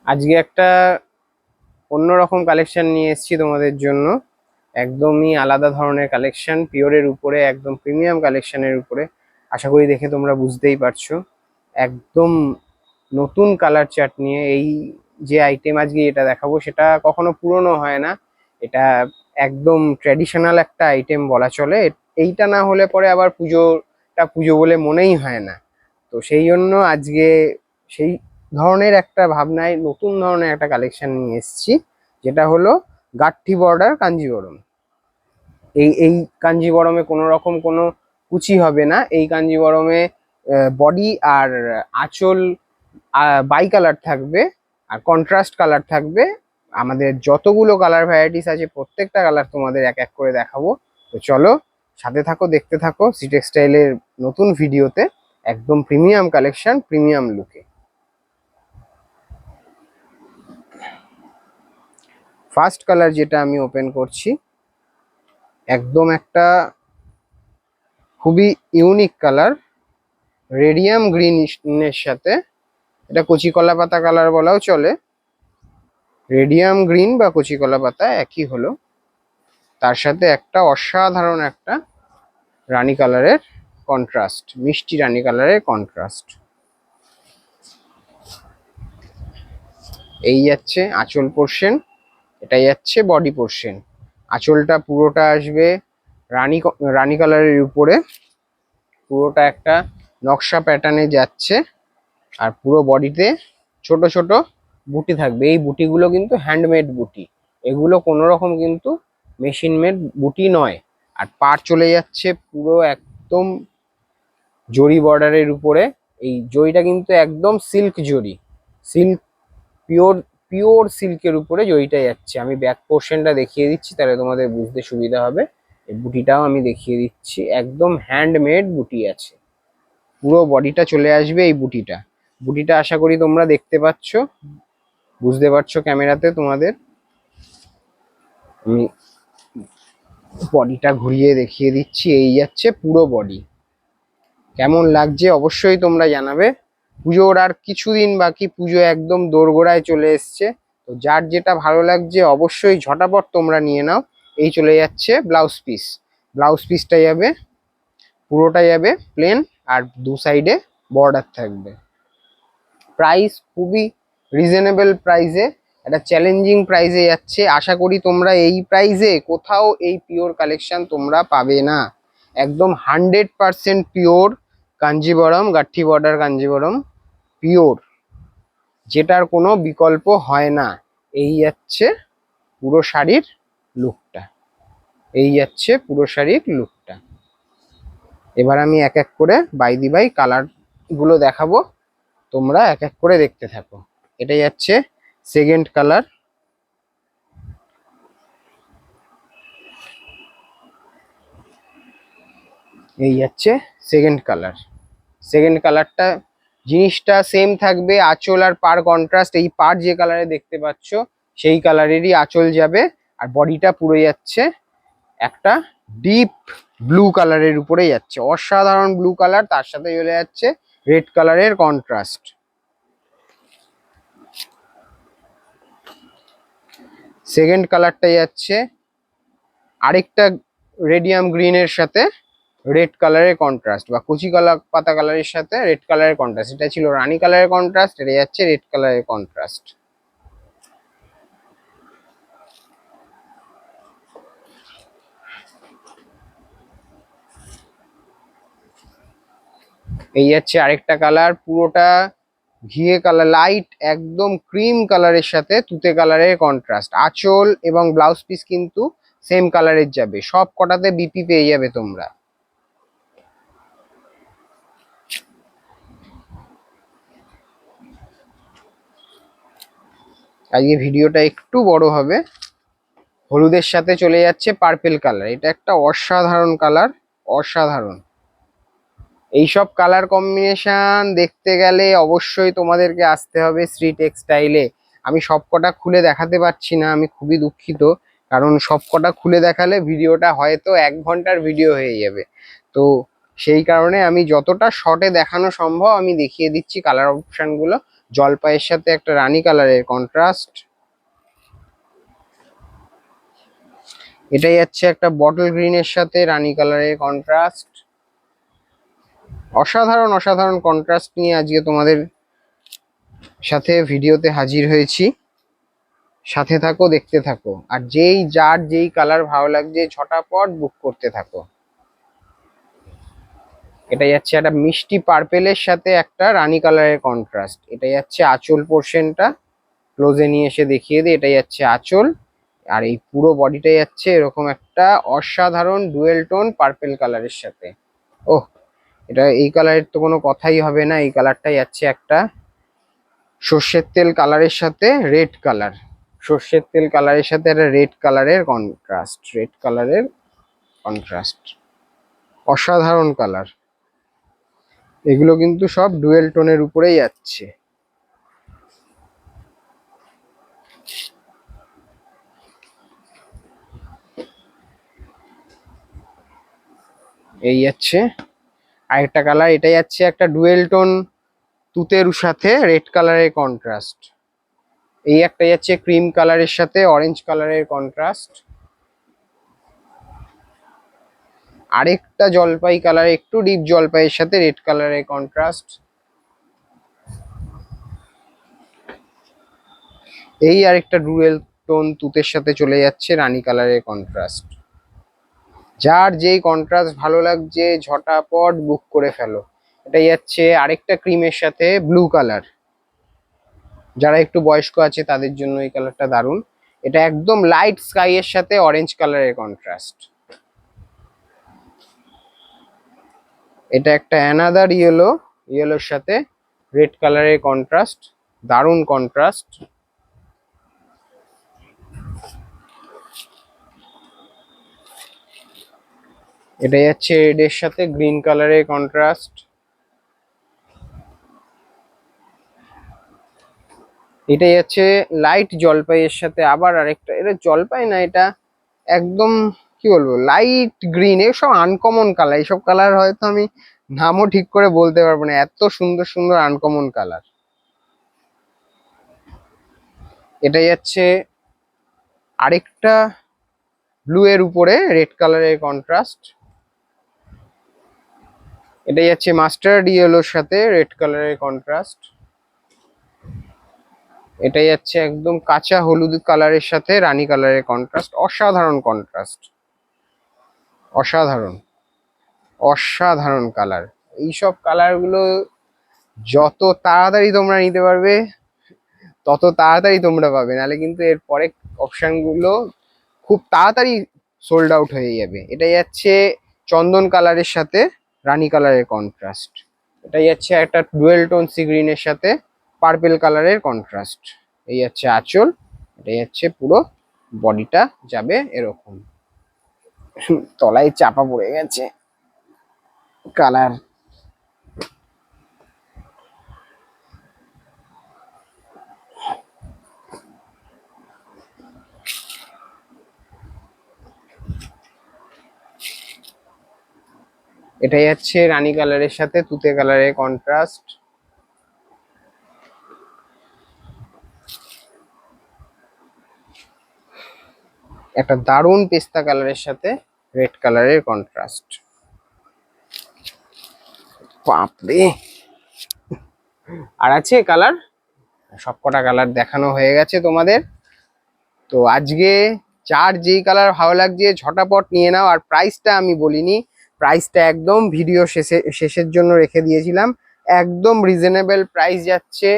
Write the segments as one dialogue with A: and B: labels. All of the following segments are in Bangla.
A: আজকে একটা অন্যরকম কালেকশন নিয়ে এসেছি তোমাদের জন্য। একদমই আলাদা ধরনের কালেকশন, পিওরের উপরে, একদম প্রিমিয়াম কালেকশনের উপরে। আশা করি দেখে তোমরা বুঝতেই পারছো। একদম নতুন কালার চার্ট নিয়ে এই যে আইটেম আজকে এটা দেখাবো, সেটা কখনো পুরনো হয় না। এটা একদম ট্র্যাডিশনাল একটা আইটেম বলা চলে। এইটা না হলে পরে আবার পুজোটা পুজো বলে মনেই হয় না। তো সেই জন্য আজকে সেই ধরনের একটা ভাবনায় নতুন ধরনের একটা কালেকশন নিয়ে এসেছি, যেটা হলো গাঠি বর্ডার কাঞ্জিবরম। এই কাঞ্জিবরমে কোনো রকম কোনো কুচি হবে না। এই কাঞ্জিবরমে বডি আর আঁচল বাই কালার থাকবে, আর কন্ট্রাস্ট কালার থাকবে। আমাদের যতগুলো কালার ভ্যারাইটিস আছে প্রত্যেকটা কালার তোমাদের এক এক করে দেখাবো। তো চলো, সাথে থাকো, দেখতে থাকো সি টেক্সটাইলের নতুন ভিডিওতে। একদম প্রিমিয়াম কালেকশন, প্রিমিয়াম লুকে। ফার্স্ট কালার যেটা আমি ওপেন করছি, একদম একটা খুবই ইউনিক কালার, রেডিয়াম গ্রিনের সাথে। এটা কচি কলা পাতা কালার বলাও চলে। রেডিয়াম গ্রিন বা কচি কলা পাতা একই হলো। তার সাথে একটা অসাধারণ একটা রানী কালারের কন্ট্রাস্ট, মিষ্টি রানী কালারের কন্ট্রাস্ট। এই যাচ্ছে আঁচল পোর্শন, এটাই যাচ্ছে বডি পোর্শন। আঁচলটা পুরোটা আসবে রানী কালারের উপরে, পুরোটা একটা নকশা প্যাটার্নে যাচ্ছে। আর পুরো বডিতে ছোট ছোট বুটি থাকবে। এই বুটিগুলো কিন্তু হ্যান্ডমেড বুটি, এগুলো কোনো রকম কিন্তু মেশিন মেড বুটি নয়। আর পার চলে যাচ্ছে পুরো একদম জরি বর্ডারের উপরে। এই জরিটা কিন্তু একদম সিল্ক জরি, সিল্ক, পিওর পিওর সিল্কের উপরে জরিটা যাচ্ছে। আমি ব্যাক পোর্শনটা দেখিয়ে দিচ্ছি, তাহলে তোমাদের বুঝতে সুবিধা হবে। এই বুটিটাও আমি দেখিয়ে দিচ্ছি, একদম হ্যান্ডমেড বুটি আছে। পুরো বডিটা চলে আসবে এই বুটিটা। বুটিটা আশা করি তোমরা দেখতে পাচ্ছ, বুঝতে পারছো ক্যামেরাতে তোমাদের। আমি বডিটা ঘুরিয়ে দেখিয়ে দিচ্ছি, এই যাচ্ছে পুরো বডি। কেমন লাগছে অবশ্যই তোমরা জানাবে। পুজোর আর কিছুদিন বাকি, পুজো একদম দোরগোড়ায় চলে এসছে। তো যার যেটা ভালো লাগছে অবশ্যই ঝটাপট তোমরা নিয়ে নাও। এই চলে যাচ্ছে ব্লাউজ পিস। ব্লাউজ পিসটা যাবে, পুরোটা যাবে প্লেন, আর দু সাইডে বর্ডার থাকবে। প্রাইস খুবই রিজনেবল প্রাইসে, একটা চ্যালেঞ্জিং প্রাইসে যাচ্ছে। আশা করি তোমরা এই প্রাইসে কোথাও এই পিওর কালেকশন তোমরা পাবে না। একদম 100% পিওর কাঞ্জিবরম, গাঠি বর্ডার কাঞ্জিবরম, পিওর, যেটার কোনো বিকল্প হয় না। এই যাচ্ছে পুরো শাড়ির লুকটা, এই যাচ্ছে পুরো শাড়ির লুকটা। এবার আমি এক এক করে বাই দি বাই কালার গুলো দেখাবো, তোমরা এক এক করে দেখতে থাকো। এটা যাচ্ছে সেকেন্ড কালার। এই যাচ্ছে সেকেন্ড কালার। সেকেন্ড কালারটা জিনিসটা সেম থাকবে, আঁচল আর পার কন্ট্রাস্ট। এই পার যে কালারে দেখতে পাচ্ছ সেই কালারেরই আঁচল যাবে। আর বডিটা পুরো যাচ্ছে একটা ডিপ ব্লু কালারের উপরে যাচ্ছে, অসাধারণ ব্লু কালার। তার সাথে চলে যাচ্ছে রেড কালারের কন্ট্রাস্ট। সেকেন্ড কালারটা যাচ্ছে আরেকটা রেডিয়াম গ্রিনের সাথে রেড কালারের কন্ট্রাস্ট, বা কচি পাতা কালারের সাথে রেড কালারের কন্ট্রাস্ট। এটা ছিল রানী কালারের কন্ট্রাস্ট, এটা যাচ্ছে রেড কালারের কন্ট্রাস্ট। এই যাচ্ছে আরেকটা কালার, পুরোটা ঘিয়ে কালার, লাইট একদম ক্রিম কালারের সাথে তুতে কালারের কন্ট্রাস্ট। আঁচল এবং ব্লাউজ পিস কিন্তু সেম কালারের যাবে, সব কটাতে বিপি পেয়ে যাবে তোমরা। আজকে ভিডিওটা একটু বড় হবে। হলুদের সাথে চলে যাচ্ছে পার্পেল কালার, এটা একটা অসাধারণ কালার, অসাধারণ। এইসব কালার কম্বিনেশন দেখতে গেলে অবশ্যই তোমাদেরকে আসতে হবে শ্রী টেক্সটাইলে। আমি সবকটা খুলে দেখাতে পারছি না, আমি খুবই দুঃখিত। কারণ সবকটা খুলে দেখালে ভিডিওটা হয়তো 1 ঘন্টার ভিডিও হয়ে যাবে। তো সেই কারণে আমি যতটা শর্টে দেখানো সম্ভব আমি দেখিয়ে দিচ্ছি কালার অপশনগুলো। জলপাইয়ের সাথে একটা রানী কালারের কন্ট্রাস্ট। এটাই যাচ্ছে একটা বটল গ্রিনের সাথে রানী কালারের কন্ট্রাস্ট। অসাধারণ অসাধারণ কন্ট্রাস্ট নিয়ে আজকে তোমাদের সাথে ভিডিওতে হাজির হয়েছি। সাথে থাকো, দেখতে থাকো, আর যার যেই কালার ভালো লাগছে ঝটাপট বুক করতে থাকো। এটা যাচ্ছে একটা মিষ্টি পার্পেলের সাথে একটা রানী কালারের কন্ট্রাস্ট। এটা যাচ্ছে আঁচল পোর্শনটা, ক্লোজে নিয়ে এসে দেখিয়ে দিই। এটা যাচ্ছে আঁচল, আর এই পুরো বডিটা যাচ্ছে এরকম একটা অসাধারণ ডুয়েল টোন পার্পেল কালারের সাথে। ওহ, এটা এই কালারের তো কোনো কথাই হবে না। এই কালারটা যাচ্ছে একটা সর্ষের তেল কালারের সাথে রেড কালার। সর্ষের তেল কালারের সাথে একটা রেড কালারের কন্ট্রাস্ট, রেড কালারের কন্ট্রাস্ট। অসাধারণ কালার। এগুলো কিন্তু সব ডুয়েল টোনের উপরেই যাচ্ছে। এই যাচ্ছে আরেকটা কালার। এটা যাচ্ছে একটা ডুয়েল টোন তুতের সাথে রেড কালারের কন্ট্রাস্ট। এই একটা যাচ্ছে ক্রিম কালারের সাথে অরেঞ্জ কালারের কন্ট্রাস্ট। আরেকটা জলপাই কালার, একটু ডিপ জলপাইয়ের সাথে রেড কালারের কন্ট্রাস্ট। এই আরেকটা ডুয়েল টোন তুতের সাথে চলে যাচ্ছে রানী কালারের কন্ট্রাস্ট। যার যেই কন্ট্রাস্ট ভালো লাগছে ঝটাপট বুক করে ফেলো। এটা যাচ্ছে আরেকটা ক্রিমের সাথে ব্লু কালার। যারা একটু বয়স্ক আছে তাদের জন্য এই কালারটা দারুণ। এটা একদম লাইট স্কাই এর সাথে অরেঞ্জ কালারের কন্ট্রাস্ট। এটা একটা অ্যানাদার ইয়েলো, ইয়েলোর সাথে রেড কালারের কন্ট্রাস্ট, দারুণ কন্ট্রাস্ট। এটা যাচ্ছে রেড এর সাথে গ্রিন কালারের কন্ট্রাস্ট। এটা যাচ্ছে লাইট জলপাইয়ের সাথে আবার আরেকটা, এটা জলপাই না, এটা একদম কি বলবো লাইট গ্রিন। এসব আনকমন কালার, এইসব কালার হয়তো আমি নামও ঠিক করে বলতে পারবো না, এত সুন্দর সুন্দর আনকমন কালার। এটা যাচ্ছে আরেকটা ব্লু এর উপরে রেড কালারের কন্ট্রাস্ট। এটা যাচ্ছে মাস্টার্ড ইয়েলোর সাথে রেড কালারের কন্ট্রাস্ট। এটা যাচ্ছে একদম কাঁচা হলুদ কালারের সাথে রানী কালারের কন্ট্রাস্ট। অসাধারণ কন্ট্রাস্ট, অসাধারণ অসাধারণ কালার। এইসব কালারগুলো যত তাড়াতাড়ি তোমরা নিতে পারবে তত তাড়াতাড়ি তোমরা পাবে, নাহলে কিন্তু এর পরে অপশানগুলো খুব তাড়াতাড়ি সোল্ড আউট হয়ে যাবে। এটা যাচ্ছে চন্দন কালারের সাথে রানী কালারের কন্ট্রাস্ট। এটা যাচ্ছে একটা ডুয়েল টোন সি গ্রিনের সাথে পার্পেল কালারের কন্ট্রাস্ট। এই যাচ্ছে আঁচল, এটা যাচ্ছে পুরো বডিটা যাবে এরকম। তলায় চাপা পড়ে গেছে কালার। এটা যাচ্ছে রানী কালারের সাথে তুতে কালারের কন্ট্রাস্ট। একটা দারুণ পেস্তা কালারের সাথে রেড কালারের কন্ট্রাস্ট। বাপরে, আর আছে কালার? সবকটা কালার দেখানো হয়ে গেছে তোমাদের। তো আজকে যার যেই কালার ভালো লাগছে ঝটাপট নিয়ে নাও। আর প্রাইসটা আমি বলিনি, প্রাইসটা একদম ভিডিও শেষের জন্য রেখে দিয়েছিলাম। একদম রিজনেবল প্রাইস যাচ্ছে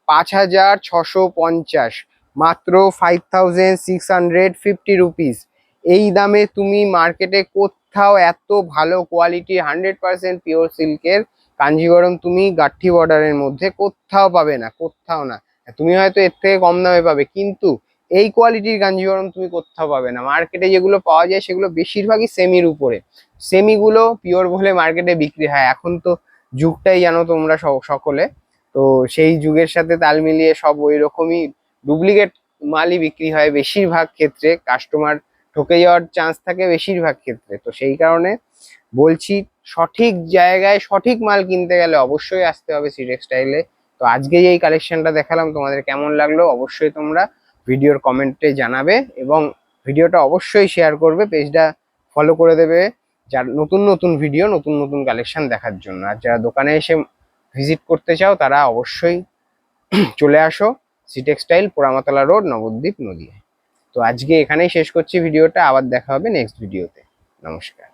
A: 5650, মাত্র 5650 রুপিস। এই দামে তুমি মার্কেটে কোথাও এত ভালো কোয়ালিটি 100% পিওর সিল্কের কাঞ্জিভরম তুমি গাঠি বর্ডারের মধ্যে কোথাও পাবে না, কোথাও না। তুমি হয়তো এর থেকে কম দামে পাবে, কিন্তু এই কোয়ালিটির কাঞ্জিভরম তুমি কোথাও পাবে না। মার্কেটে যেগুলো পাওয়া যায় সেগুলো বেশিরভাগই সেমির উপরে, সেমিগুলো পিওর বলে মার্কেটে বিক্রি হয়। এখন তো যুগটাই জানো তোমরা সকলে, তো সেই যুগের সাথে তাল মিলিয়ে সব ওই রকমই ডুপ্লিকেট মালই বিক্রি হয় বেশিরভাগ ক্ষেত্রে। কাস্টমার ঠকে যাওয়ার চান্স থাকে বেশিরভাগ ক্ষেত্রে। তো সেই কারণে বলছি, সঠিক জায়গায় সঠিক মাল কিনতে গেলে অবশ্যই আসতে হবে সি টেক্সটাইলে। তো আজকে এই কালেকশনটা দেখালাম, তোমাদের কেমন লাগলো অবশ্যই তোমরা ভিডিওর কমেন্টে জানাবে, এবং ভিডিওটা অবশ্যই শেয়ার করবে, পেজটা ফলো করে দেবে, যার নতুন নতুন ভিডিও নতুন নতুন কালেকশন দেখার জন্য। আর যারা দোকানে এসে ভিজিট করতে চাও তারা অবশ্যই চলে আসো C textile, Poramatala road, Nabadwip, Nadia. তো আজকে এখানেই শেষ করছি ভিডিওটা, আবার দেখা হবে নেক্সট ভিডিওতে। নমস্কার।